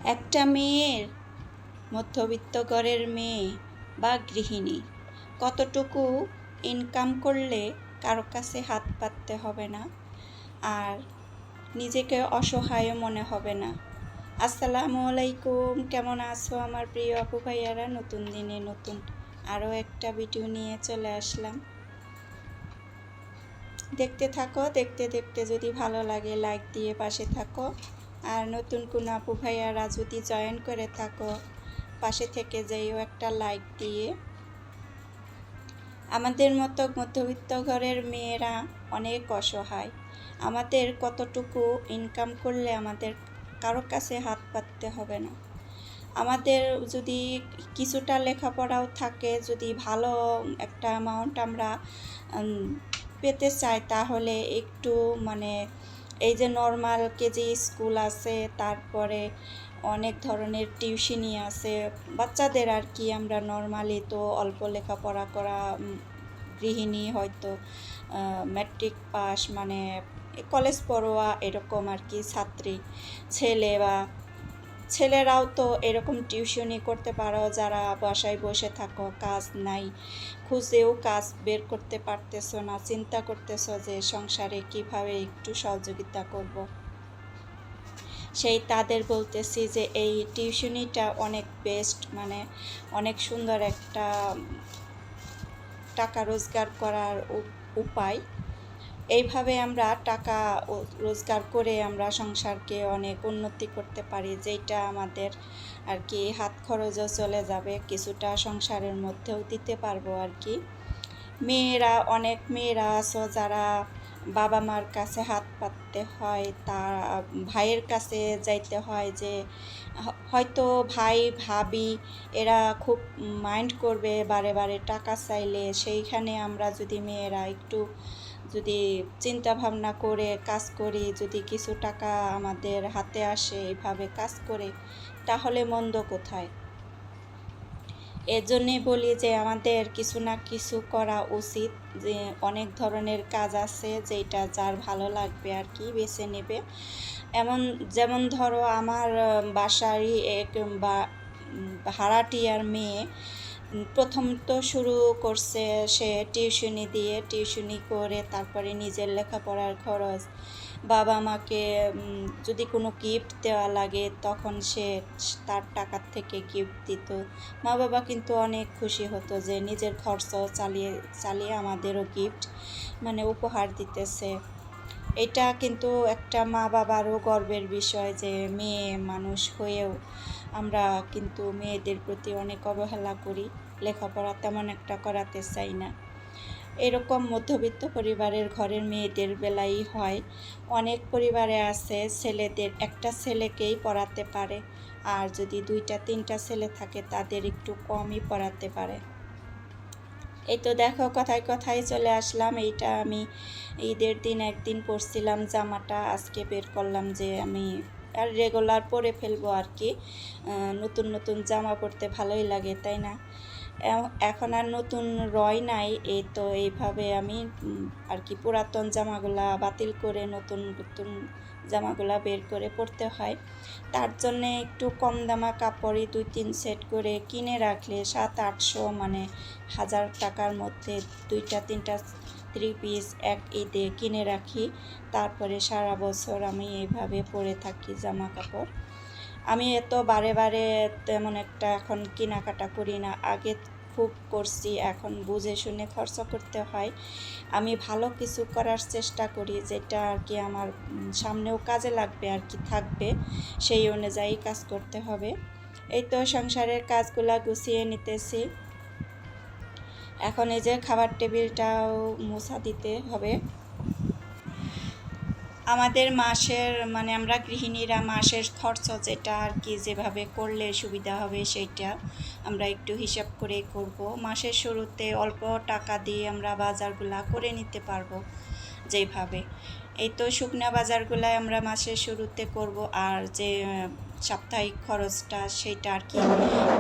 একটা মেয়ের, মধ্যবিত্ত ঘরের মেয়ে বা গৃহিণী কতটুকু ইনকাম করলে কারো কাছে হাত পাততে হবে না আর নিজেকে অসহায় মনে হবে না। আসসালামু আলাইকুম, কেমন আছো আমার প্রিয় আপু ভাইয়ারা? নতুন দিনে নতুন আরও একটা ভিডিও নিয়ে চলে আসলাম। দেখতে থাকো, দেখতে দেখতে যদি ভালো লাগে লাইক দিয়ে পাশে থাকো। আর নতুন কোনো আপু ভাইয়ারা যদি জয়েন করে থাকো পাশে থেকে যেও একটা লাইক দিয়ে। আমাদের মতো মধ্যবিত্ত ঘরের মেয়েরা অনেক অসহায়। আমাদের কতটুকু ইনকাম করলে আমাদের কারো কাছে হাত পাততে হবে না। আমাদের যদি কিছুটা লেখাপড়াও থাকে, যদি ভালো একটা অ্যামাউন্ট আমরা পেতে চাই, তাহলে একটু এই যে নর্মাল কেজি স্কুল আছে, তারপরে অনেক ধরনের টিউশনি আছে বাচ্চাদের আর কি। আমরা নর্মালি তো অল্প লেখাপড়া করা গৃহিণী, হয়তো ম্যাট্রিক পাস কলেজ পড়ুয়া এরকম আর কি ছাত্রী ছেলে বা ছেলেরাও তো এরকম টিউশনি করতে পারো, যারা বাসায় বসে থাকো, কাজ নাই, খুঁজেও কাজ বের করতে পারতেছো না, চিন্তা করতেছো যে সংসারে কিভাবে একটু সহযোগিতা করব। সেই তাদের বলতেছি যে এই টিউশনিটা অনেক বেস্ট, অনেক সুন্দর একটা টাকা রোজগার করার উপায়। এইভাবে আমরা টাকা রোজগার করে আমরা সংসারকে অনেক উন্নতি করতে পারি, যেটা আমাদের আর কি হাত খরচও চলে যাবে, কিছুটা সংসারের মধ্যেও দিতে পারবো আর কি। অনেক মেয়েরা আছো যারা বাবা মার কাছে হাত পাততে হয়, তার ভাইয়ের কাছে যাইতে হয়, যে হয়তো ভাই ভাবি এরা খুব মাইন্ড করবে বারে বারে টাকা চাইলে। সেইখানে আমরা যদি মেয়েরা একটু যদি চিন্তা ভাবনা করে কাজ করি, যদি কিছু টাকা আমাদের হাতে আসে এইভাবে কাজ করে, তাহলে মন্দ কোথায়? এর জন্যে বলি যে আমাদের কিছু না কিছু করা উচিত, যে অনেক ধরনের কাজ আছে যেটা যার ভালো লাগবে আর কি বেছে নেবে। যেমন ধরো আমার বাসারই এক ভাড়াটিয়ার মেয়ে প্রথম তো শুরু করছে সে টিউশনি দিয়ে, টিউশনি করে তারপরে নিজের লেখাপড়ার খরচ, বাবা মাকে যদি কোনো গিফট দেওয়া লাগে তখন সে তার টাকার থেকে গিফট দিত। মা বাবা কিন্তু অনেক খুশি হতো যে নিজের খরচ চালিয়ে আমাদেরও গিফট উপহার দিতেছে। এটা কিন্তু একটা মা বাবারও গর্বের বিষয় যে মেয়ে মানুষ হয়েও আমরা কিন্তু মেয়েদের প্রতি অনেক অবহেলা করি, লেখাপড়া তেমন একটা করাতে চাই না। এরকম মধ্যবিত্ত পরিবারের ঘরের মেয়েদের বেলাই হয়। অনেক পরিবারে আছে ছেলেদের একটা ছেলেকেই পড়াতে পারে, আর যদি 2-3টা ছেলে থাকে তাদের একটু কমই পড়াতে পারে। এই তো দেখো কথায় কথায় চলে আসলাম। এইটা আমি ঈদের দিন একদিন পরছিলাম জামাটা, আজকে বের করলাম যে আমি আর রেগুলার পরে ফেলবো আর কি। নতুন নতুন জামা পরতে ভালোই লাগে, তাই না? এখন আর নতুন রয় নাই, এই তো এইভাবে আমি আর কি পুরাতন জামাগুলা বাতিল করে নতুন নতুন জামাগুলা বের করে পরতে হয়। তার জন্যে একটু কম দামা কাপড়ই 2-3 সেট করে কিনে রাখলে 700-800 1000 টাকার মধ্যে 2-3টা 3 পিস এক ঈদে কিনে রাখি। তারপরে সারা বছর আমি এইভাবে পরে থাকি জামা কাপড়। আমি এত বারে বারে তেমন একটা এখন কেনাকাটা করি না, আগে খুব করছি, এখন বুঝে শুনে খরচ করতে হয়। আমি ভালো কিছু করার চেষ্টা করি, যেটা আর কি আমার সামনেও কাজে লাগবে আর কি থাকবে, সেই অনুযায়ী কাজ করতে হবে। এই তো সংসারের কাজগুলা গুছিয়ে নিতেছি। এখন এই যে খাবার টেবিলটাও মোছা দিতে হবে। আমাদের মাসের আমরা গৃহিণীরা মাসের খরচ যেটা আর কি যেভাবে করলে সুবিধা হবে সেটা আমরা একটু হিসাব করে করব। মাসের শুরুতে অল্প টাকা দিয়ে আমরা বাজারগুলা করে নিতে পারবো যেভাবে। এই তো শুকনা বাজারগুলা আমরা মাসের শুরুতে করব, আর যে সাপ্তাহিক খরচটা সেটা আর কি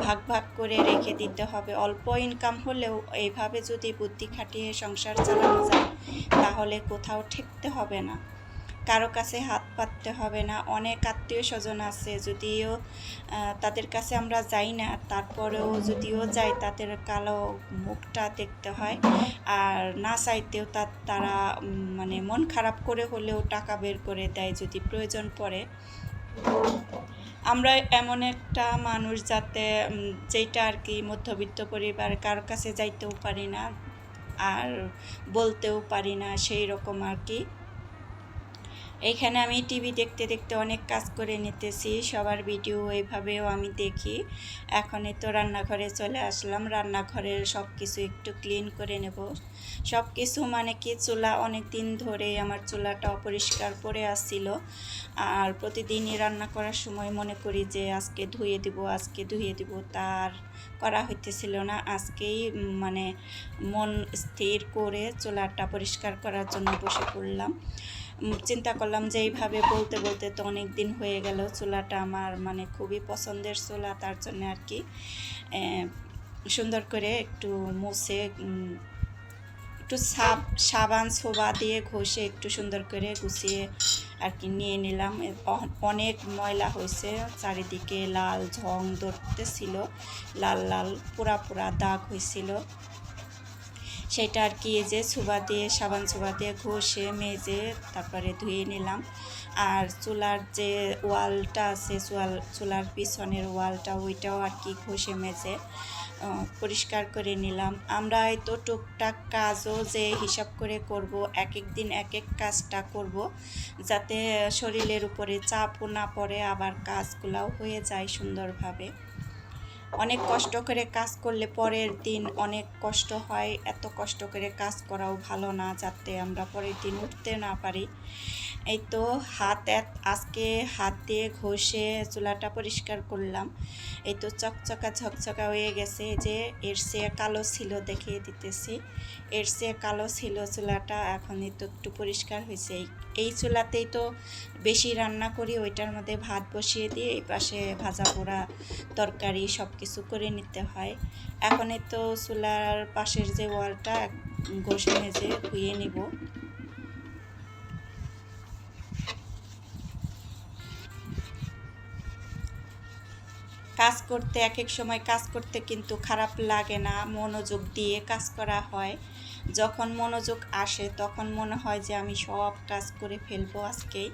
ভাগ ভাগ করে রেখে দিতে হবে। অল্প ইনকাম হলেও এইভাবে যদি বুদ্ধি খাটিয়ে সংসার চালানো যায় তাহলে কোথাও ঠেকতে হবে না। কারো কাছে হাত পাততে হবে না। অনেক আত্মীয় স্বজন আছে, যদিও তাদের কাছে আমরা যাই না, তারপরেও যদিও যাই তাদের কালো মুখটা দেখতে হয়। আর না চাইতেও তারা মানে মন খারাপ করে হলেও টাকা বের করে দেয় যদি প্রয়োজন পড়ে। আমরা এমন একটা মানুষ যাতে যেটা আর কি মধ্যবিত্ত পরিবার, কারো কাছে যাইতেও পারি না আর বলতেও পারি না, সেই রকম আর কি। এইখানে আমি টিভি দেখতে দেখতে অনেক কাজ করে নিতেছি, সবার ভিডিও এইভাবেও আমি দেখি। এখনই তো রান্নাঘরে চলে আসলাম, রান্নাঘরের সব কিছু একটু ক্লিন করে নেব। সব কিছু মানে কি, চুলা অনেক দিন ধরে আমার চুলাটা অপরিষ্কার পড়ে আসছিল। আর প্রতিদিনই রান্না করার সময় মনে করি যে আজকে ধুয়ে দিব, তার করা হইতেছিল না। আজকেই মানে মন স্থির করে চুলাটা পরিষ্কার করার জন্য বসে পড়লাম। চিন্তা করলাম যে এইভাবে বলতে বলতে তো অনেক দিন হয়ে গেল। চুলাটা আমার মানে খুবই পছন্দের চুলা, তার জন্য আর কি সুন্দর করে একটু মুছে একটু সাবান সোবা দিয়ে ঘষে একটু সুন্দর করে গুছিয়ে আর কি নিয়ে নিলাম। অনেক ময়লা হয়েছে, চারিদিকে লাল ঝং ধরতেছিল, লাল লাল পুরা দাগ হয়েছিল। সেটা আর কি যে সাবান ছোবা দিয়ে ঘষে মেজে তারপরে ধুয়ে নিলাম। আর চুলার যে ওয়ালটা আছে, চুলার পিছনের ওয়ালটা, ওইটাও আর কি ঘষে মেজে পরিষ্কার করে নিলাম। আমরা তো টুকটাক কাজও যে হিসাব করে করব, এক এক দিন এক এক কাজটা করব, যাতে শরীরের উপরে চাপও না পড়ে, আবার কাজগুলাও হয়ে যায় সুন্দরভাবে। অনেক কষ্ট করে কাজ করলে পরের দিন অনেক কষ্ট হয়, এত কষ্ট করে কাজ করাও ভালো না, যাতে আমরা পরের দিন উঠতে না পারি। এই তো আজকে হাত দিয়ে ঘষে চুলাটা পরিষ্কার করলাম। এই তো ঝকঝকা হয়ে গেছে। যে এর চেয়ে কালো ছিল, দেখিয়ে দিতেছি, এর চেয়ে কালো ছিল চুলাটা, এখন তো একটু পরিষ্কার হয়েছে। এই চুলাতেই তো বেশি রান্না করি, ওইটার মধ্যে ভাত বসিয়ে দিয়ে এই পাশে ভাজা পোড়া তরকারি সব কিছু করে নিতে হয়। এখন তো চুলার পাশের যে ওয়ালটা ঘষে মেজে ধুয়ে নিব। কাজ করতে এক এক সময় কাজ করতে কিন্তু খারাপ লাগে না, মনোযোগ দিয়ে কাজ করা হয়। যখন মনোযোগ আসে তখন মনে হয় যে আমি সব কাজ করে ফেলবো আজকেই।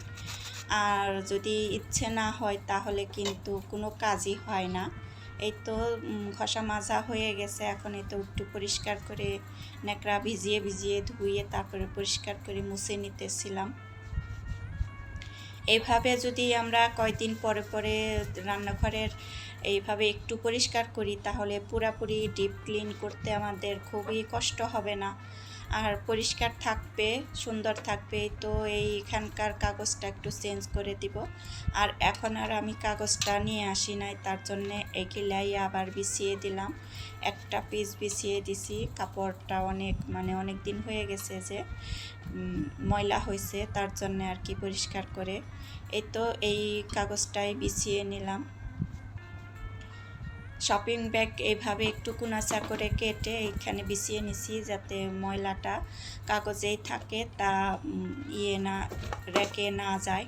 আর যদি ইচ্ছে না হয় তাহলে কিন্তু কোনো কাজই হয় না। এই তো ঘষা মাজা হয়ে গেছে, এখন এই তো একটু পরিষ্কার করে ন্যাকড়া ভিজিয়ে ধুয়ে তারপরে পরিষ্কার করে মুছে নিতেছিলাম। এইভাবে যদি আমরা কয়দিন পরে পরে রান্নাঘরের এইভাবে একটু পরিষ্কার করি, তাহলে পুরাপুরি ডিপ ক্লিন করতে আমাদের খুবই কষ্ট হবে না, আর পরিষ্কার থাকবে, সুন্দর থাকবে। তো এইখানকার কাগজটা একটু চেঞ্জ করে দিব। আর এখন আর আমি কাগজটা নিয়ে আসি নাই, তার জন্যে এগুলাই আবার বিছিয়ে দিলাম। একটা পিস বিছিয়ে দিছি, কাপড়টা অনেক দিন হয়ে গেছে যে ময়লা হয়েছে, তার জন্য আর কি পরিষ্কার করে এই তো এই কাগজটাই বিছিয়ে নিলাম। শপিং ব্যাগ এইভাবে একটু কুনাচা করে কেটে এইখানে বিছিয়ে নিছি, যাতে ময়লাটা কাগজেই থাকে, তা রেখে না যায়।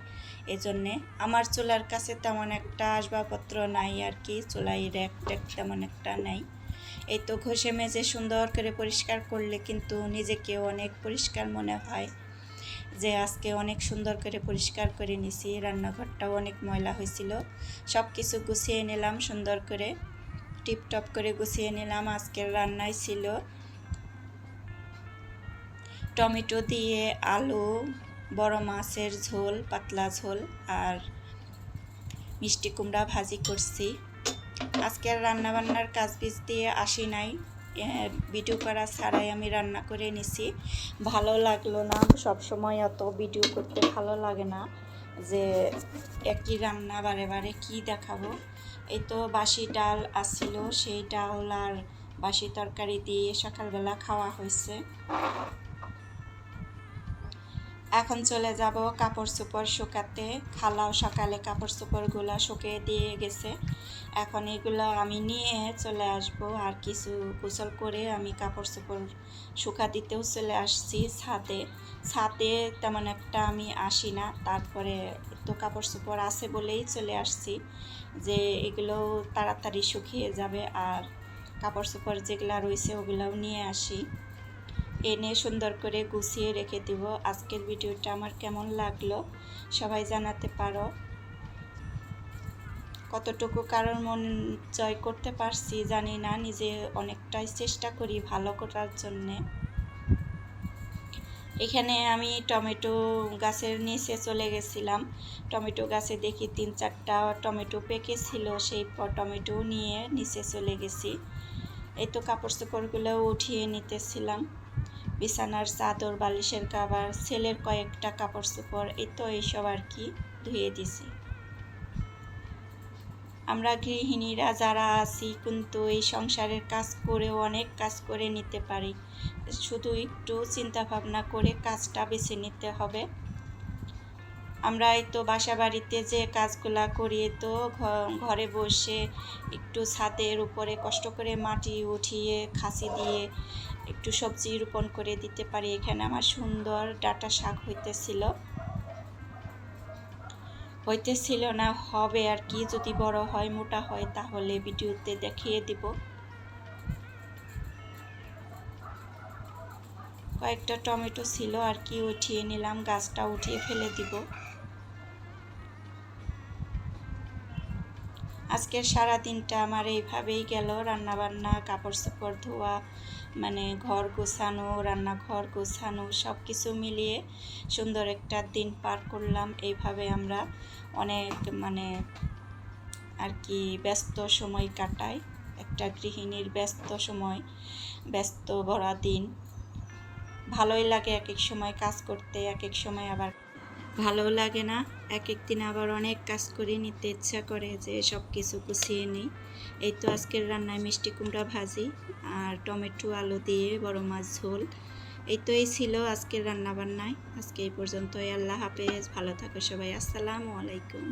এজন্যে আমার চুলার কাছে তেমন একটা আসবাবপত্র নাই আর কি, চুলাই র্যাক ট্যাক তেমন একটা নাই। এই তো ঘষে মেজে সুন্দর করে পরিষ্কার করলে কিন্তু নিজেকেও অনেক পরিষ্কার মনে হয় যে আজকে অনেক সুন্দর করে পরিষ্কার করে নিছি। রান্নাঘরটাও অনেক ময়লা হয়েছিল, সব কিছু গুছিয়ে নিলাম, সুন্দর করে টিপটপ করে গুছিয়ে নিলাম। আজকের রান্নায় ছিল টমেটো দিয়ে আলু, বড় মাছের ঝোল, পাতলা ঝোল, আর মিষ্টি কুমড়া ভাজি করছি। আজকের রান্নাবান্নার কাজ পিছ দিয়ে আসি নাই, ভিডিও করা ছাড়াই আমি রান্না করে নিছি। ভালো লাগলো না, সবসময় অত ভিডিও করতে ভালো লাগে না, যে একই রান্না বারে বারে কী দেখাবো। এই তো বাসি ডাল আসছিল, সেই ডাল আর বাসি তরকারি দিয়ে সকালবেলা খাওয়া হয়েছে। এখন চলে যাব কাপড় চোপড় শুকাতে। খালাও সকালে কাপড় চোপড়গুলো শুকিয়ে দিয়ে গেছে। এখন এগুলো আমি নিয়ে চলে আসব। আর কিছু গোসল করে আমি কাপড় চোপড় শুকা দিতেও চলে আসছি ছাদে। ছাদে তেমন একটা আমি আসি না, তারপরে তো কাপড় চোপড় আছে বলেই চলে আসছি যে এগুলো তাড়াতাড়ি শুকিয়ে যাবে। আর কাপড় চোপড় যেগুলো রয়েছে ওগুলোও নিয়ে আসি, এনে সুন্দর করে গুছিয়ে রেখে দিব। আজকের ভিডিওটা আমার কেমন লাগলো সবাই জানাতে পারো। কতটুকু কারোর মন জয় করতে পারছি জানি না, নিজে অনেকটাই চেষ্টা করি ভালো করার জন্যে। এখানে আমি টমেটো গাছের নিচে চলে গেছিলাম। টমেটো গাছে দেখি 3-4টা টমেটো পেকেছিল, সেই টমেটো নিয়ে নিচে চলে গেছি। এই তো কাপড় চোপড়গুলো উঠিয়ে নিতেছিলাম, বিছানার চাদর, বালিশের কভার, ছেলের কয়েকটা কাপড় চোপড়, এই তো এইসব আর কি ধুয়ে দিছি। আমরা গৃহিণীরা যারা আছি কিন্তু এই সংসারের কাজ করেও অনেক কাজ করে নিতে পারি, শুধু একটু চিন্তা ভাবনা করে কাজটা বেছে নিতে হবে। আমরা এই তো বাসা বাড়িতে যে কাজগুলা করি, তো ঘরে বসে একটু ছাদের উপরে কষ্ট করে মাটি উঠিয়ে খাসি দিয়ে একটু সবজি রোপণ করে দিতে পারি। এখানে আমার সুন্দর ডাঁটা শাক হইতেছিল না, হবে আর কি, যদি বড় হয় মোটা হয় তাহলে ভিডিওতে দেখিয়ে দিব। কয়েকটা টমেটো ছিল আর কি, উঠিয়ে নিলাম, গাছটা উঠিয়ে ফেলে দিব। আজকের সারা দিনটা আমার এইভাবেই গেল, রান্নাবান্না, কাপড় চোপড় ধোয়া, মানে ঘর গোছানো, রান্নাঘর গোছানো, সব কিছু মিলিয়ে সুন্দর একটা দিন পার করলাম। এইভাবে আমরা অনেক আর কি ব্যস্ত সময় কাটাই। একটা গৃহিণীর ব্যস্ত সময়, ব্যস্ত ভরা দিন। ভালোই লাগে এক এক সময় কাজ করতে, এক এক সময় আবার ভালো লাগে না। এক এক দিন আবার অনেক কাজ করে নিতে ইচ্ছা করে যে সব কিছু গুছিয়ে নিই। এই তো আজকের রান্নায় মিষ্টি কুমড়া ভাজি আর টমেটো আলু দিয়ে বড় মাছ ঝোল। এই ছিল আজকের রান্না বান্নায়। আজকে এই পর্যন্তই। আল্লাহ হাফেজ, ভালো থাকো সবাই। আসসালামু আলাইকুম।